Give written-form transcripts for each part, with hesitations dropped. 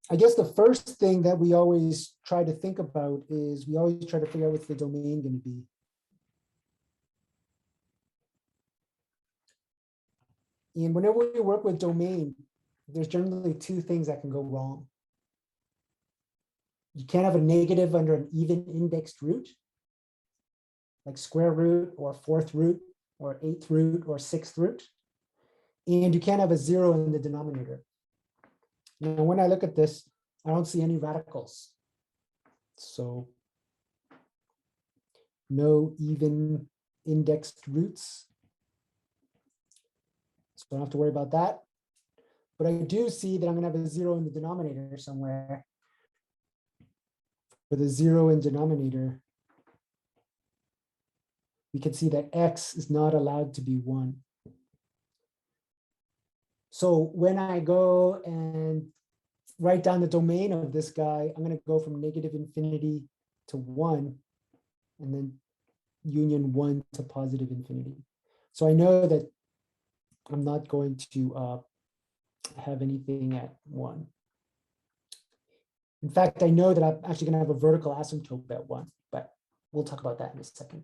I guess the first thing that we always try to think about is we always try to figure out what's the domain going to be. And whenever we work with domain, there's generally two things that can go wrong. You can't have a negative under an even indexed root, like square root or fourth root or eighth root or sixth root. And you can't have a 0 in the denominator. Now, when I look at this, I don't see any radicals. So no even indexed roots. So I don't have to worry about that. But I do see that I'm going to have a 0 in the denominator somewhere. For the 0 in denominator, we can see that x is not allowed to be 1. So when I go and write down the domain of this guy, I'm going to go from negative infinity to 1, and then union 1 to positive infinity. So I know that I'm not going to have anything at 1. In fact, I know that I'm actually going to have a vertical asymptote at 1, but we'll talk about that in a second.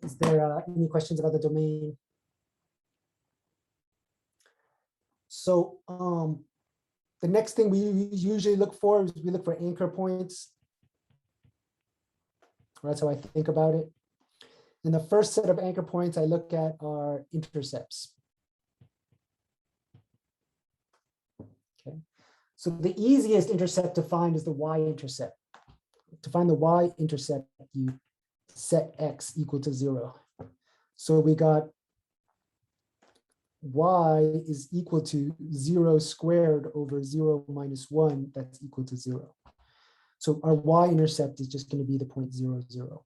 Is there any questions about the domain? So the next thing we usually look for is we look for anchor points. That's how I think about it. And the first set of anchor points I look at are intercepts. Okay. So the easiest intercept to find is the Y-intercept. To find the Y-intercept, you set x equal to 0. So we got y is equal to 0 squared over 0 minus 1, that's equal to 0. So our Y-intercept is just going to be the point 0, 0.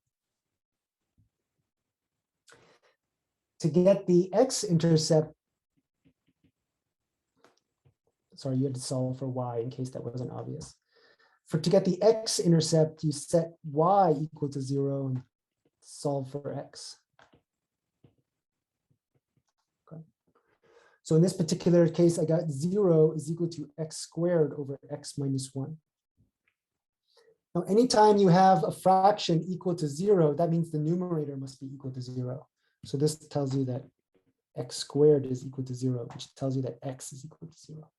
To get the x-intercept, sorry, you had to solve for y in case that wasn't obvious. To get the x-intercept, you set y equal to 0 and solve for x. Okay. So in this particular case, I got 0 is equal to x squared over x minus 1. Now, anytime you have a fraction equal to 0, that means the numerator must be equal to 0. So this tells you that x squared is equal to 0, which tells you that x is equal to 0.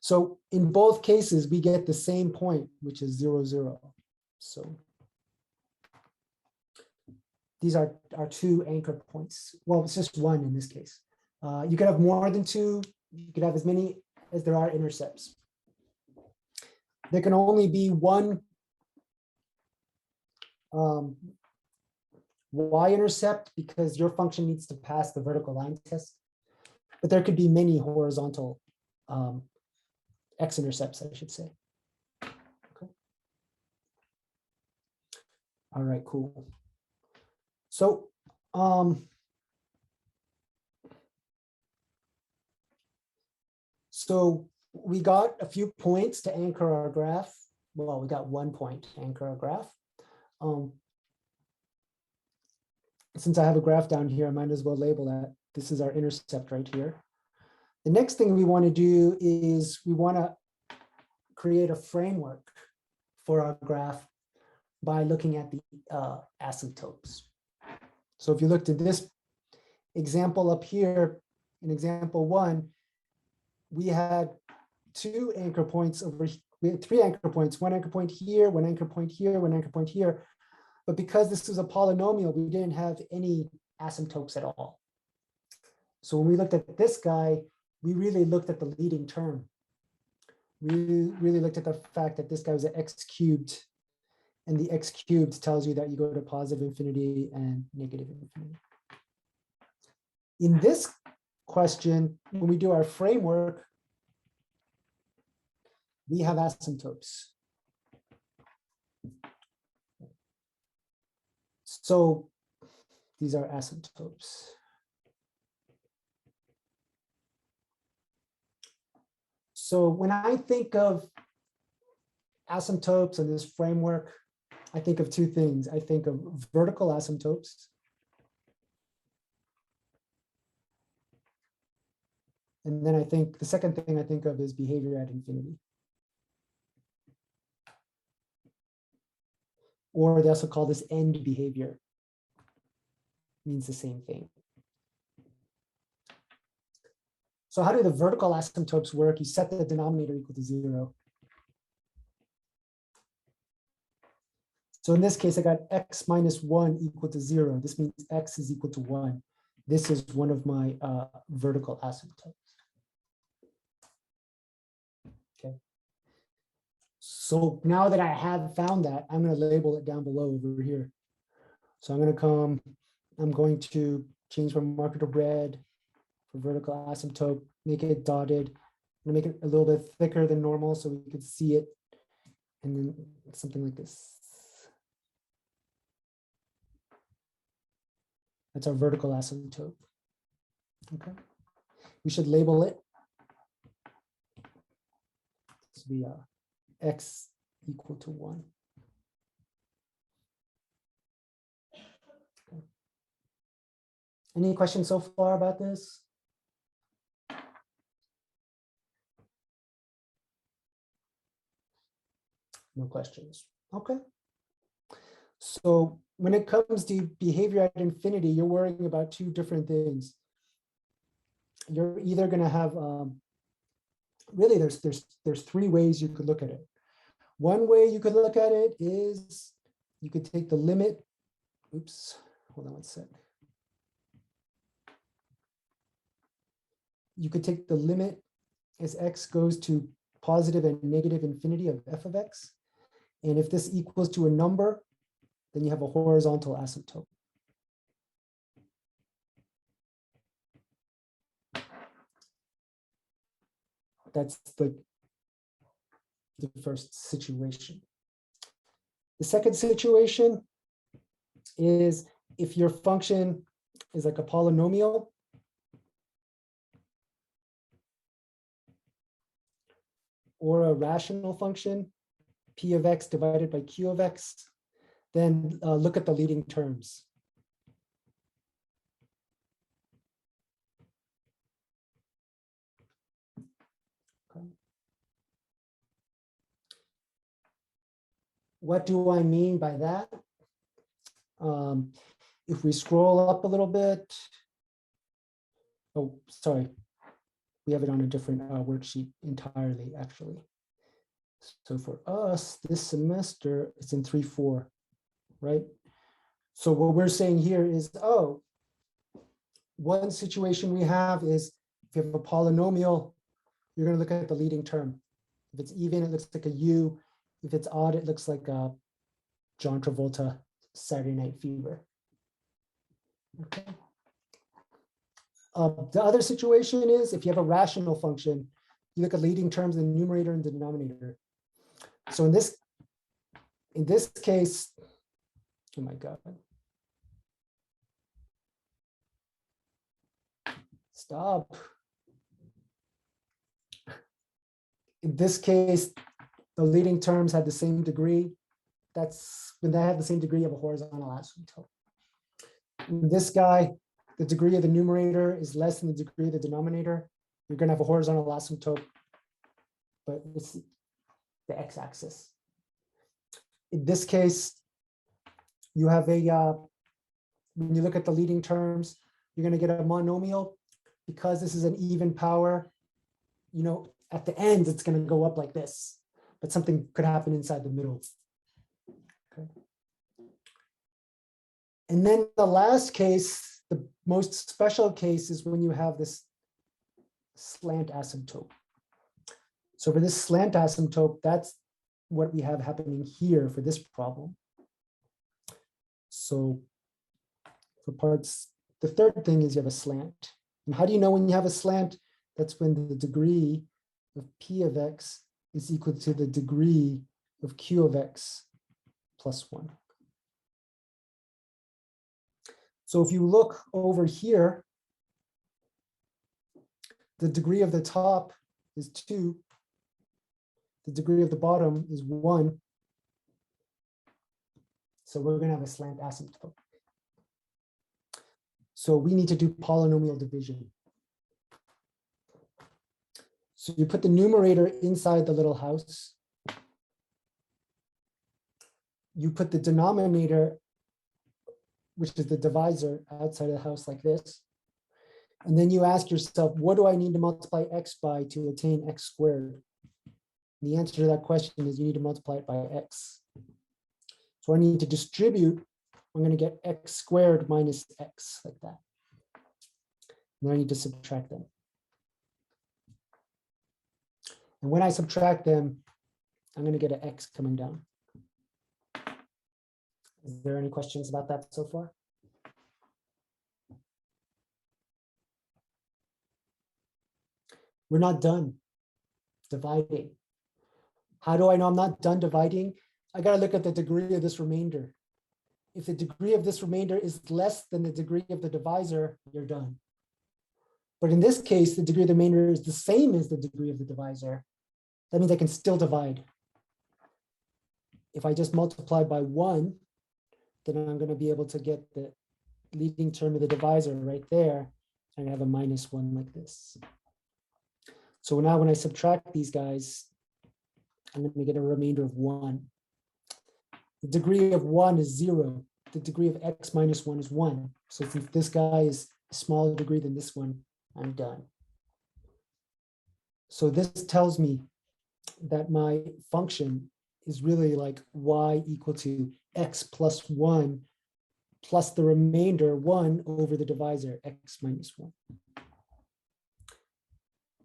So in both cases, we get the same point, which is 0, 0. So these are our two anchor points. Well, it's just one in this case. You could have more than two. You could have as many as there are intercepts. There can only be one Y-intercept because your function needs to pass the vertical line test. But there could be many horizontal x-intercepts, I should say. Okay. All right, cool. So we got a few points to anchor our graph. Well, we got 1 point to anchor our graph. Since I have a graph down here, I might as well label that. This is our intercept right here. The next thing we want to do is we want to create a framework for our graph by looking at the asymptotes. So if you looked at this example up here, in example 1, we had 2 anchor points over, we had 3 anchor points, 1 anchor point here, 1 anchor point here, 1 anchor point here. But because this was a polynomial, we didn't have any asymptotes at all. So when we looked at this guy, we really looked at the leading term. We really looked at the fact that this guy was an x cubed, and the x cubed tells you that you go to positive infinity and negative infinity. In this question, when we do our framework, we have asymptotes. So these are asymptotes. So when I think of asymptotes in this framework, I think of 2 things. I think of vertical asymptotes, And then I think the second thing I think of is behavior at infinity. Or they also call this end behavior. Means the same thing. So how do the vertical asymptotes work? You set the denominator equal to 0. So in this case, I got x minus 1 equal to 0. This means x is equal to 1. This is one of my vertical asymptotes. Okay. So now that I have found that, I'm going to label it down below over here. So I'm going to change my marker to red for vertical asymptote, make it dotted. I'm going to make it a little bit thicker than normal so we can see it. And then something like this. That's our vertical asymptote. Okay. We should label it. This will be x equal to 1. Okay. Any questions so far about this? No questions. Okay. So when it comes to behavior at infinity, you're worrying about two different things. You're either going to have, really there's three ways you could look at it. One way you could look at it is you could take the limit. Oops, hold on one sec. You could take the limit as x goes to positive and negative infinity of f of x. And if this equals to a number, then you have a horizontal asymptote. That's the first situation. The second situation is if your function is like a polynomial, or a rational function, p of x divided by q of x, then look at the leading terms. Okay. What do I mean by that? If we scroll up a little bit, oh, sorry, we have it on a different worksheet entirely, actually. So for us, this semester, it's in 3-4, right? So what we're saying here is, oh, one situation we have is if you have a polynomial, you're going to look at the leading term. If it's even, it looks like a U. If it's odd, it looks like a John Travolta Saturday Night Fever. Okay. The other situation is if you have a rational function, you look at leading terms in the numerator and the denominator. So in this case, oh my God. Stop. In this case, the leading terms had the same degree. That's when they have the same degree of a horizontal asymptote. In this guy, the degree of the numerator is less than the degree of the denominator. You're going to have a horizontal asymptote, but it's the x-axis. In this case, you have a, when you look at the leading terms, you're going to get a monomial. Because this is an even power, you know, at the end, it's going to go up like this, but something could happen inside the middle. Okay. And then the last case, the most special case is when you have this slant asymptote. So for this slant asymptote, that's what we have happening here for this problem. So for parts, the third thing is you have a slant. And how do you know when you have a slant? That's when the degree of p of x is equal to the degree of q of x plus 1. So if you look over here, the degree of the top is 2. The degree of the bottom is 1. So we're going to have a slant asymptote. So we need to do polynomial division. So you put the numerator inside the little house. You put the denominator, which is the divisor, outside of the house like this. And then you ask yourself, what do I need to multiply x by to attain x squared? And the answer to that question is you need to multiply it by x. So I need to distribute. I'm going to get x squared minus x like that. And then I need to subtract them. And when I subtract them, I'm going to get an x coming down. Is there any questions about that so far? We're not done dividing. How do I know I'm not done dividing? I got to look at the degree of this remainder. If the degree of this remainder is less than the degree of the divisor, you're done. But in this case, the degree of the remainder is the same as the degree of the divisor. That means I can still divide. If I just multiply by 1, then I'm going to be able to get the leading term of the divisor right there. I'm going to have a minus 1 like this. So now when I subtract these guys, I'm going to get a remainder of 1. The degree of 1 is 0. The degree of x minus 1 is 1. So since this guy is a smaller degree than this one, I'm done. So this tells me that my function is really like y equal to x plus 1 plus the remainder 1 over the divisor x minus 1.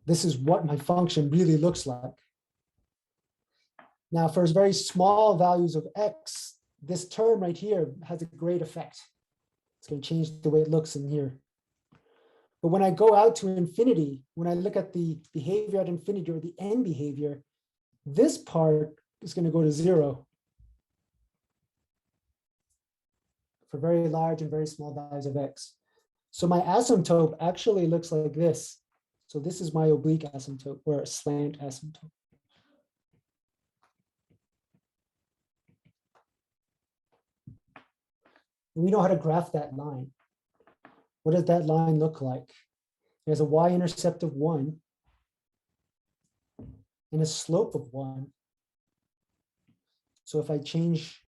This is what my function really looks like. Now, for very small values of x, this term right here has a great effect. It's going to change the way it looks in here. But when I go out to infinity, when I look at the behavior at infinity or the end behavior, this part is going to go to 0 for very large and very small values of x. So my asymptote actually looks like this. So this is my oblique asymptote or a slant asymptote. And we know how to graph that line. What does that line look like? There's a y-intercept of 1 and a slope of 1. So if I change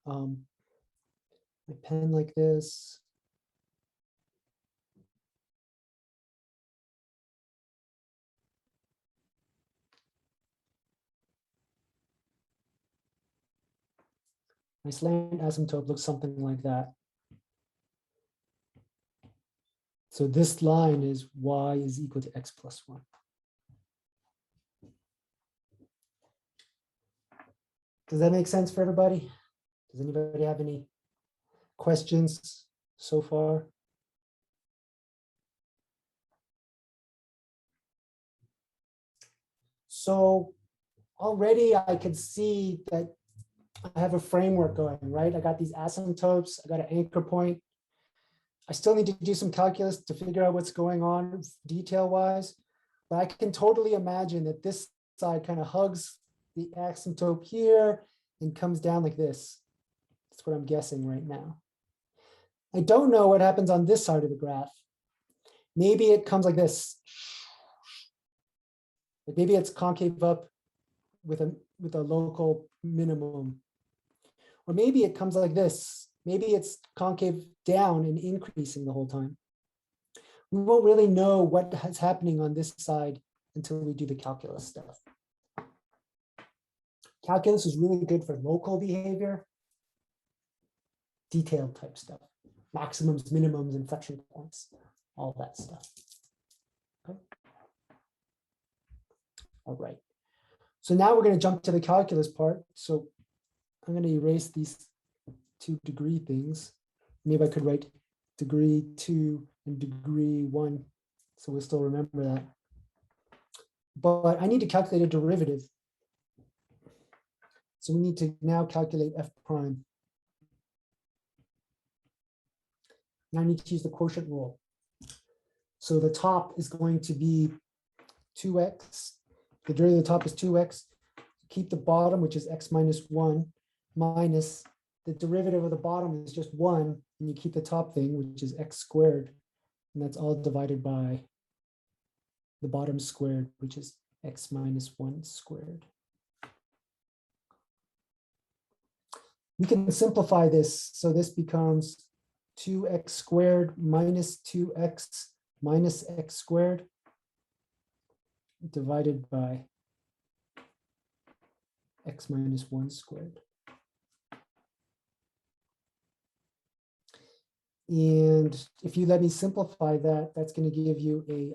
my pen like this, my slant asymptote looks something like that. So this line is y is equal to x plus 1. Does that make sense for everybody? Does anybody have any questions so far? So already I can see that I have a framework going, right? I got these asymptotes, I got an anchor point. I still need to do some calculus to figure out what's going on detail-wise, but I can totally imagine that this side kind of hugs the asymptote here and comes down like this. That's what I'm guessing right now. I don't know what happens on this side of the graph. Maybe it comes like this. Like maybe it's concave up with a local minimum. Or maybe it comes like this. Maybe it's concave down and increasing the whole time. We won't really know what is happening on this side until we do the calculus stuff. Calculus is really good for local behavior, detailed type stuff, maximums, minimums, inflection points, all that stuff. Okay. All right. So now we're going to jump to the calculus part. So I'm going to erase these 2 degree things. Maybe I could write degree 2 and degree 1. So we'll still remember that. But I need to calculate a derivative. So we need to now calculate f prime. Now I need to use the quotient rule. So the top is going to be 2x. The derivative of the top is 2x. Keep the bottom, which is x minus 1, minus the derivative of the bottom is just 1. And you keep the top thing, which is x squared. And that's all divided by the bottom squared, which is x minus 1 squared. We can simplify this. So this becomes 2x squared minus 2x minus x squared divided by x minus 1 squared. And if you let me simplify that, that's going to give you a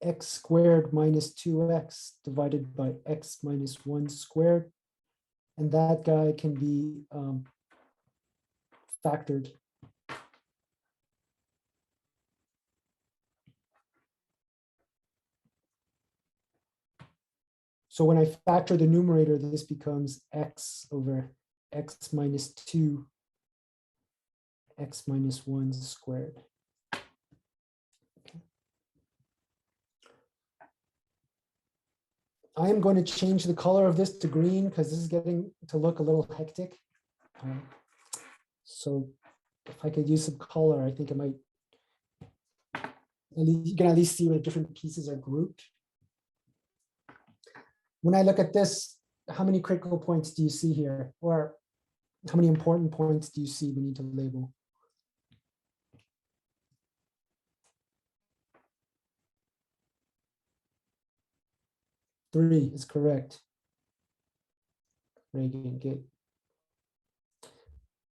x squared minus 2x divided by x minus 1 squared. And that guy can be factored. So when I factor the numerator, this becomes x over x minus 2, x minus 1 squared. Okay. I am going to change the color of this to green because this is getting to look a little hectic. So if I could use some color, I think it might, you can at least see where different pieces are grouped. When I look at this, how many critical points do you see here? Or how many important points do you see we need to label? Three is correct. Reagan, good.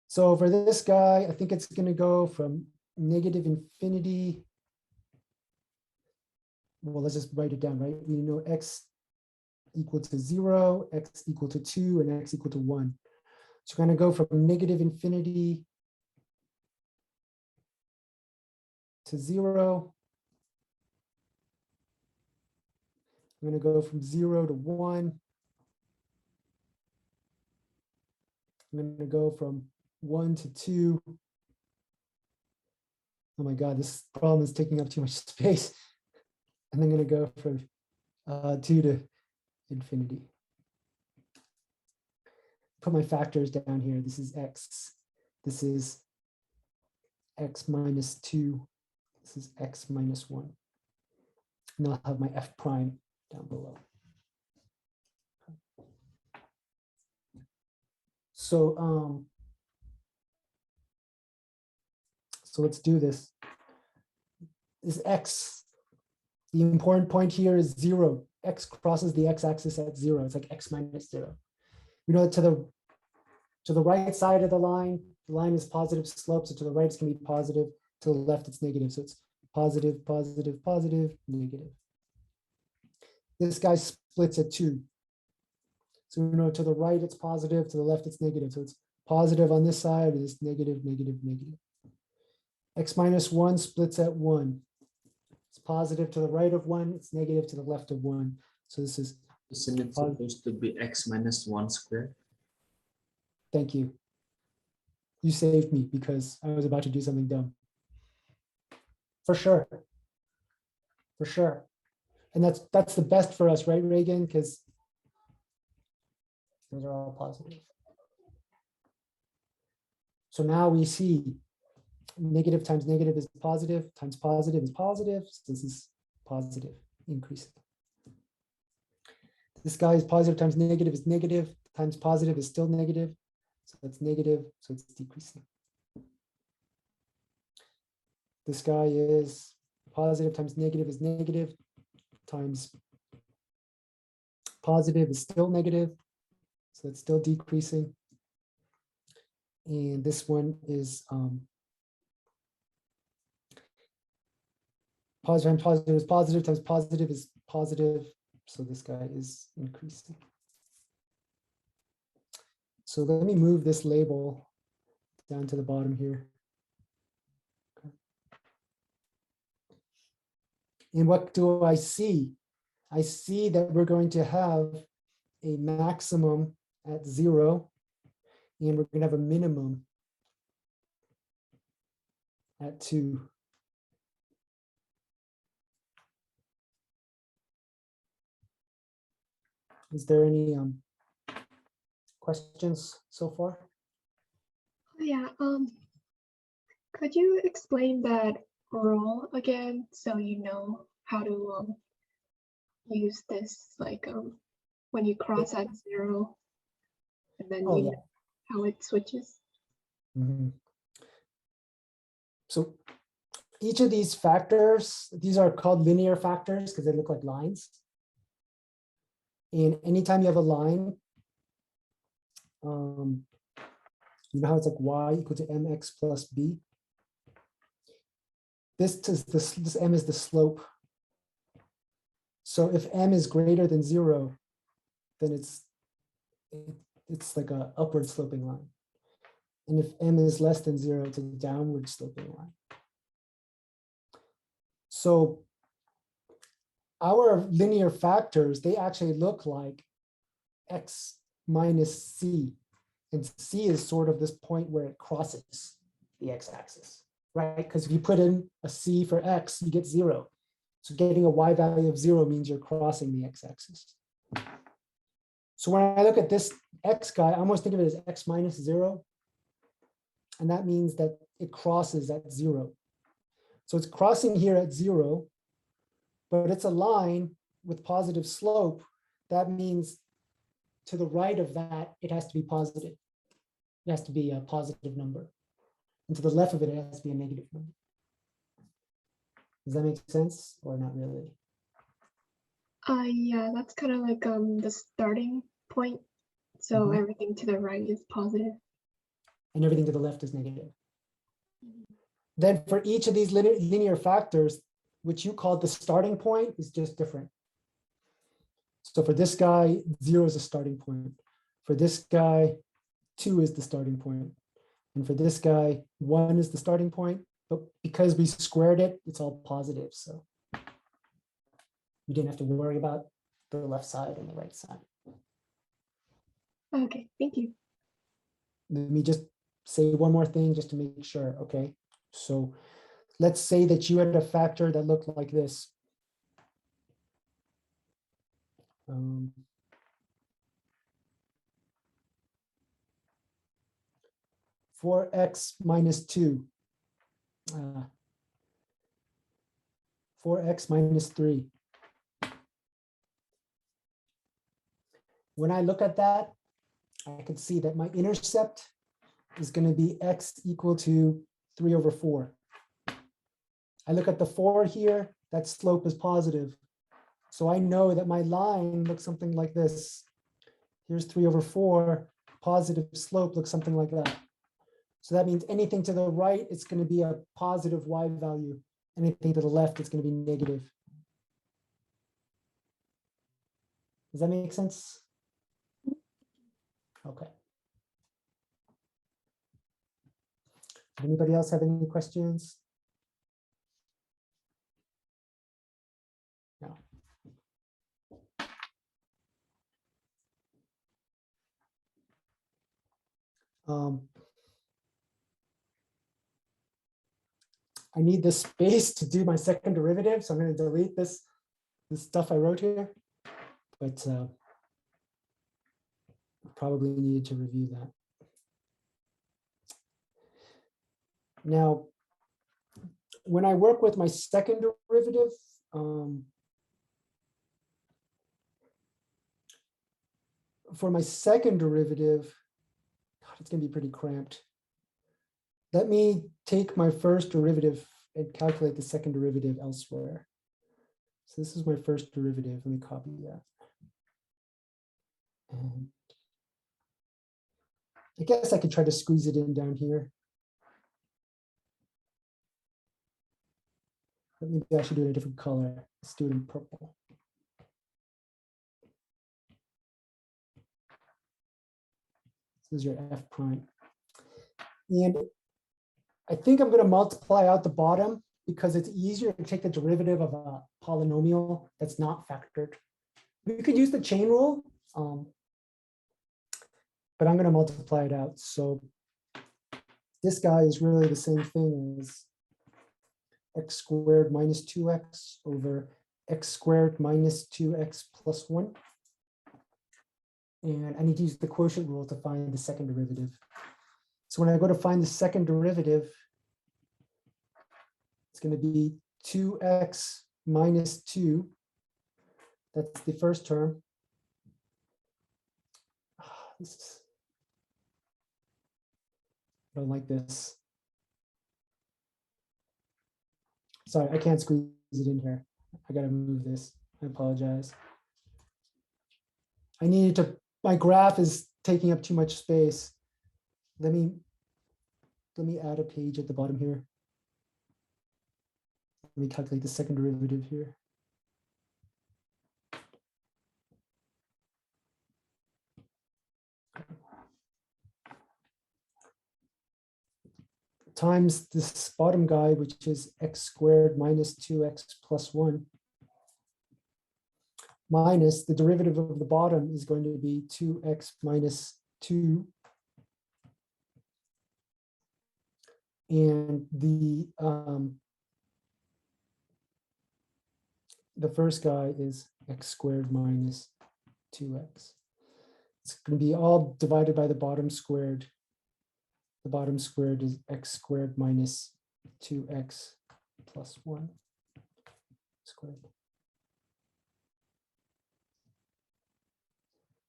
So for this guy, I think it's going to go from negative infinity. Well, let's just write it down, right? We know x equal to 0, x equal to 2, and x equal to 1. So we're going to go from negative infinity to 0. I'm going to go from 0 to 1. I'm going to go from 1 to 2. Oh my God, this problem is taking up too much space. And I'm going to go from 2 to infinity. Put my factors down here. This is x. This is x minus 2. This is x minus 1. And I'll have my f prime down below. So let's do this. Is x, the important point here is 0. X crosses the x-axis at 0. It's like x minus 0. You know, to the right side of the line is positive slope. So to the right, it's going to be positive. To the left, it's negative. So it's positive, positive, positive, negative. This guy splits at 2. So you know, to the right, it's positive. To the left, it's negative. So it's positive on this side. It's negative, negative, negative. X minus 1 splits at 1. It's positive to the right of 1. It's negative to the left of 1. So this is. Isn't it supposed to be x minus 1 squared? Thank you. You saved me because I was about to do something dumb. For sure. For sure. And that's the best for us, right, Reagan? Because those are all positive. So now we see negative times negative is positive, times positive is positive. So this is positive, increasing. This guy is positive times negative is negative, times positive is still negative. So that's negative, so it's decreasing. This guy is positive times negative is negative, times positive is still negative. So it's still decreasing. And this one is positive times positive is positive times positive is positive. So this guy is increasing. So let me move this label down to the bottom here. Okay. And what do I see? I see that we're going to have a maximum at 0, and we're going to have a minimum at 2. Is there any questions so far? Yeah, could you explain that rule again so you know how to use this, like when you cross at 0, and then Oh, you yeah. know how it switches. Mhm. So each of these factors, these are called linear factors because they look like lines. And anytime you have a line, you know how it's like y equal to mx plus b? This m is the slope. So if m is greater than 0, then it's like a upward sloping line. And if m is less than 0, it's a downward sloping line. So our linear factors, they actually look like x minus c. And c is sort of this point where it crosses the x-axis, right? Because if you put in a c for x, you get 0. So getting a y value of 0 means you're crossing the x-axis. So when I look at this x guy, I almost think of it as x minus 0. And that means that it crosses at 0. So it's crossing here at 0, but it's a line with positive slope. That means to the right of that, it has to be positive. It has to be a positive number. And to the left of it, it has to be a negative number. Does that make sense or not really? Yeah, that's kind of like the starting point. So Mhm. everything to the right is positive. And everything to the left is negative. Then for each of these linear factors, which you called the starting point, is just different. So for this guy, 0 is the starting point. For this guy, 2 is the starting point. And for this guy, 1 is the starting point. But because we squared it, it's all positive. So we didn't have to worry about the left side and the right side. Okay, thank you. Let me just say one more thing just to make sure, okay? So let's say that you had a factor that looked like this. 4x minus 2. 4x minus 3. When I look at that, I can see that my intercept is going to be x equal to 3 over 4. I look at the 4 here, that slope is positive. So I know that my line looks something like this. Here's 3 over 4, positive slope looks something like that. So that means anything to the right, it's going to be a positive y value. Anything to the left, it's going to be negative. Does that make sense? Okay. Anybody else have any questions? No. I need this space to do my second derivative, so I'm going to delete this stuff I wrote here, but probably needed to review that. Now, when I work with my second derivative, for my second derivative, God, it's going to be pretty cramped. Let me take my first derivative and calculate the second derivative elsewhere. So this is my first derivative. Let me copy that. And I guess I could try to squeeze it in down here. But maybe I should do it in a different color. Let's do it in purple. This is your f prime. And I think I'm going to multiply out the bottom because it's easier to take the derivative of a polynomial that's not factored. We could use the chain rule, but I'm going to multiply it out. So this guy is really the same thing as x squared minus 2x over x squared minus 2x plus 1. And I need to use the quotient rule to find the second derivative. So when I go to find the second derivative, it's going to be 2x minus 2. That's the first term. I don't like this. Sorry, I can't squeeze it in here. I gotta move this. I apologize. I needed to, my graph is taking up too much space. Let me add a page at the bottom here. Let me calculate the second derivative here. Times this bottom guy, which is x squared minus 2x plus 1, minus the derivative of the bottom is going to be 2x minus 2. And the first guy is x squared minus 2x. It's going to be all divided by the bottom squared. The bottom squared is x squared minus 2x plus 1 squared.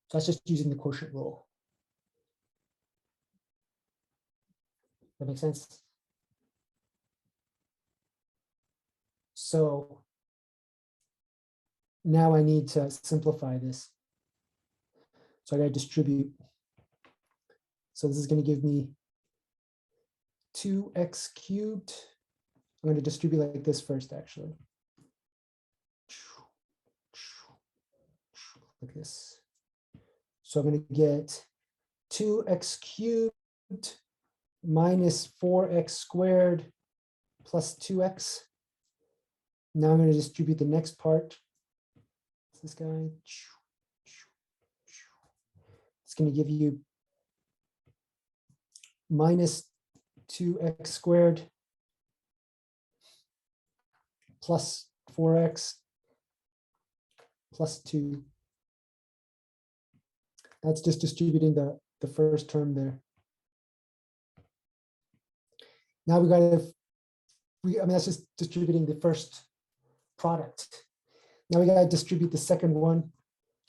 So that's just using the quotient rule. That makes sense? So now I need to simplify this. So I got to distribute. So this is going to give me 2x cubed. I'm going to distribute like this first, actually. Like this. So I'm going to get 2x cubed minus 4x squared plus 2x. Now I'm going to distribute the next part. This guy. It's going to give you minus 2x squared plus 4x plus 2. That's just distributing the first term there. Now we got to, I mean, that's just distributing the first product. Now we got to distribute the second one.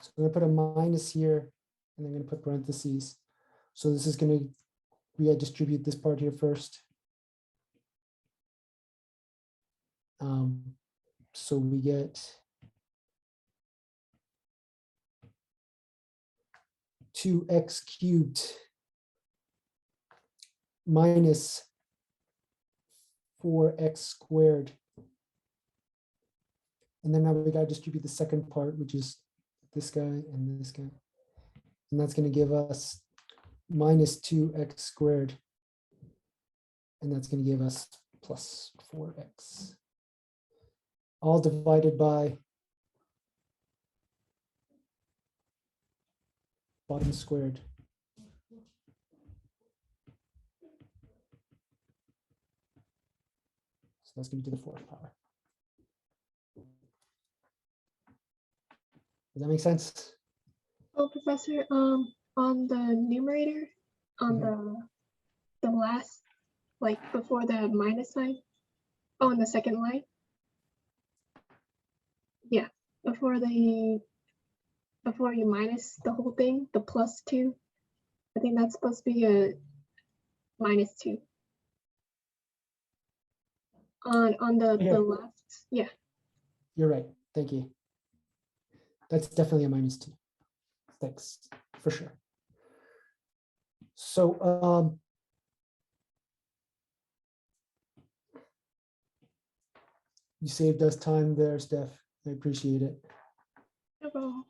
So I'm going to put a minus here, and I'm going to put parentheses. So this is going to, we got to distribute this part here first. So we get 2x cubed minus 4x squared. And then now we got to distribute the second part, which is this guy and this guy. And that's going to give us minus 2x squared. And that's going to give us plus 4x. All divided by bottom squared. So that's going to be the fourth power. Does that make sense? Oh, Professor, on the numerator, on the last, like before the minus sign, on the second line. Yeah, before you minus the whole thing, the plus 2, I think that's supposed to be a minus 2. On the left, yeah. You're right. Thank you. That's definitely a minus 2. Thanks, for sure. So you saved us time there, Steph. I appreciate it. No problem.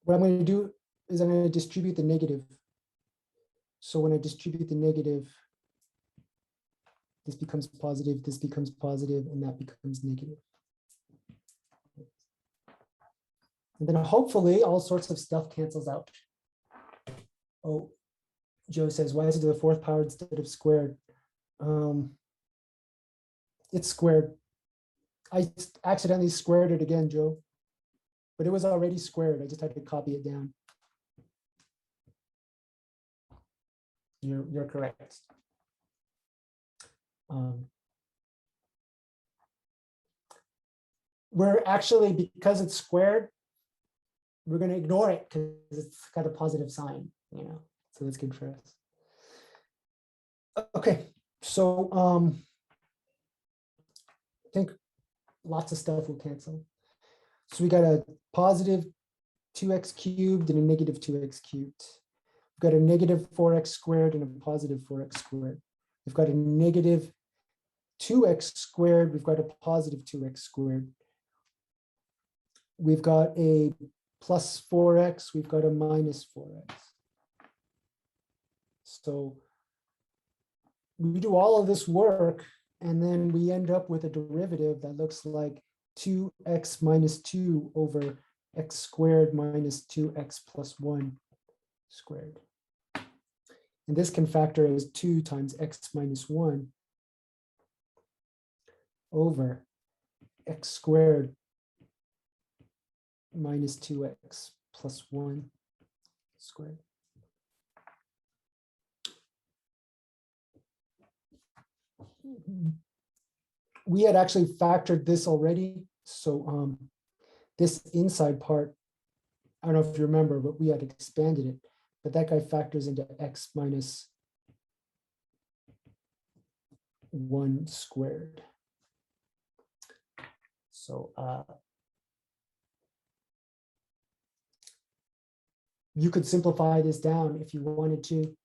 What I'm going to do is I'm going to distribute the negative. So when I distribute the negative, this becomes positive, and that becomes negative. And then hopefully all sorts of stuff cancels out. Oh, Joe says, why is it to the fourth power instead of squared? It's squared. I accidentally squared it again, Joe, but it was already squared. I just had to copy it down. You're correct. we're actually, because it's squared, we're going to ignore it because it's got a positive sign, so that's good for us. Okay, so I think lots of stuff will cancel. So we got a positive 2x cubed and a negative 2x cubed. We've got a negative 4x squared and a positive 4x squared. We've got a negative 2x squared. We've got a positive 2x squared. We've got a plus 4x. We've got a minus 4x. So we do all of this work, and then we end up with a derivative that looks like 2x minus 2 over x squared minus 2x plus 1 squared. And this can factor as 2 times x minus 1 over x squared minus 2x plus 1 squared. We had actually factored this already. So this inside part, I don't know if you remember, but we had expanded it. But that guy factors into x minus 1 squared. So you could simplify this down if you wanted to.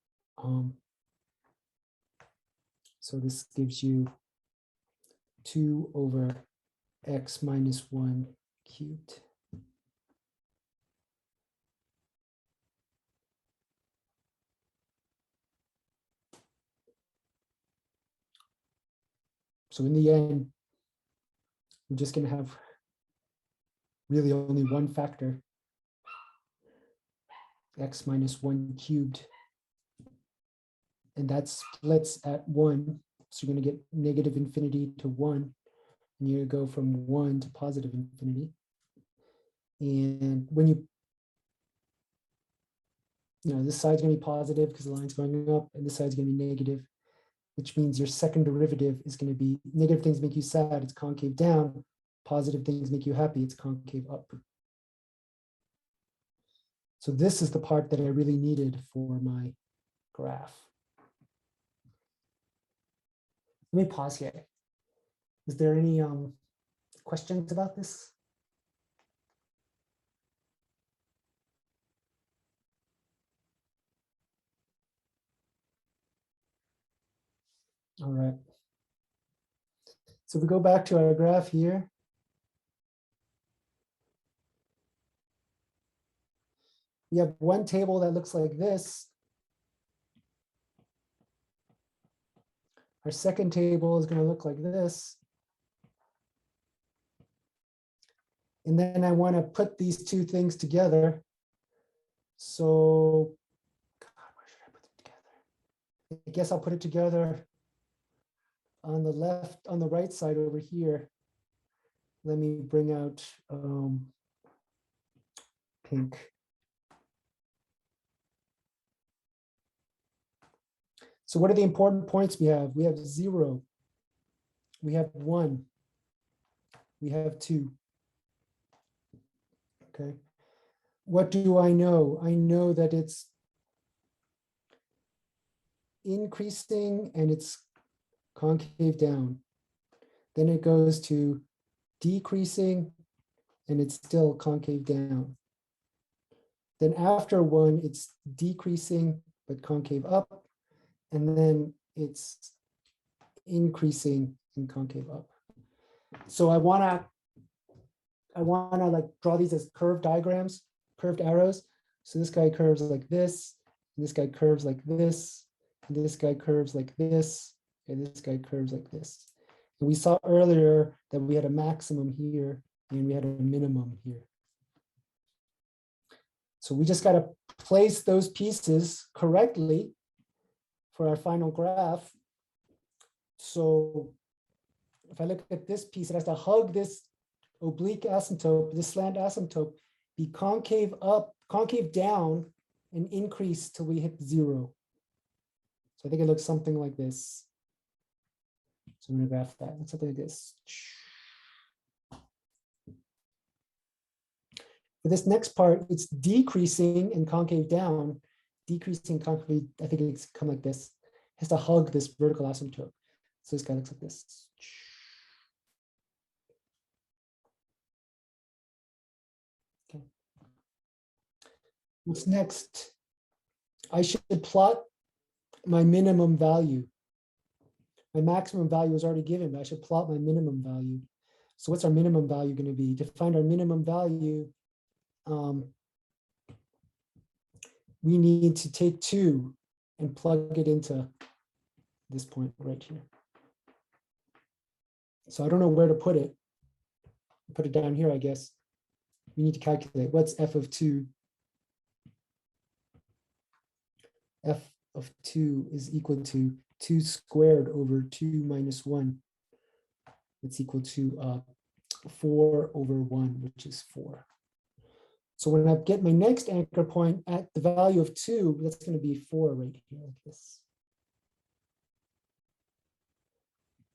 So this gives you 2 over x minus 1 cubed. So in the end, we're just going to have really only one factor, x minus 1 cubed. And that splits at 1. So you're going to get negative infinity to 1. And you go from 1 to positive infinity. And when this side's going to be positive because the line's going up, and this side's going to be negative, which means your second derivative is going to be negative things make you sad, it's concave down. Positive things make you happy, it's concave up. So this is the part that I really needed for my graph. Let me pause here. Is there any questions about this? All right. So if we go back to our graph here, we have one table that looks like this. Our second table is going to look like this. And then I want to put these two things together. So, God, where should I put it together? I guess I'll put it together on the left, on the right side over here. Let me bring out pink. So what are the important points we have? We have 0. We have 1. We have 2. Okay. What do I know? I know that it's increasing and it's concave down. Then it goes to decreasing and it's still concave down. Then after 1, it's decreasing but concave up. And then it's increasing and concave up. So I wanna like draw these as curved diagrams, curved arrows. So this guy curves like this, and this guy curves like this, and this guy curves like this, and this guy curves like this. And we saw earlier that we had a maximum here and we had a minimum here. So we just got to place those pieces correctly for our final graph. So if I look at this piece, it has to hug this oblique asymptote, this slant asymptote, be concave up, concave down, and increase till we hit 0. So I think it looks something like this. So I'm going to graph that. Looks something like this. For this next part, it's decreasing and concave down. Decreasing concave, I think it's come like this. It has to hug this vertical asymptote. So this guy looks like this. Okay. What's next? I should plot my minimum value. My maximum value is already given, but I should plot my minimum value. So what's our minimum value going to be? To find our minimum value, we need to take 2 and plug it into this point right here. So I don't know where to put it. Put it down here, I guess. We need to calculate what's f of 2. F of 2 is equal to 2 squared over 2 minus 1. It's equal to 4 over 1, which is 4. So when I get my next anchor point at the value of 2, that's going to be 4 right here, like this.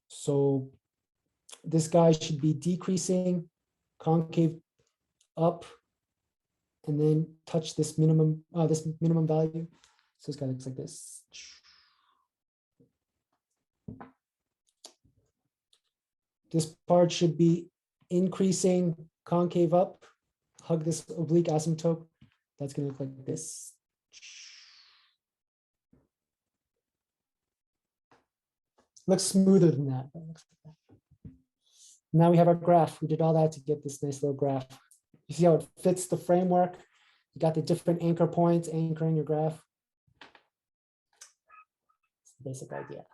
So this guy should be decreasing, concave up, and then touch this minimum value. So this guy looks like this. This part should be increasing, concave up, hug this oblique asymptote. That's going to look like this. Looks smoother than that. Now we have our graph. We did all that to get this nice little graph. You see how it fits the framework? You got the different anchor points anchoring your graph. It's the basic idea.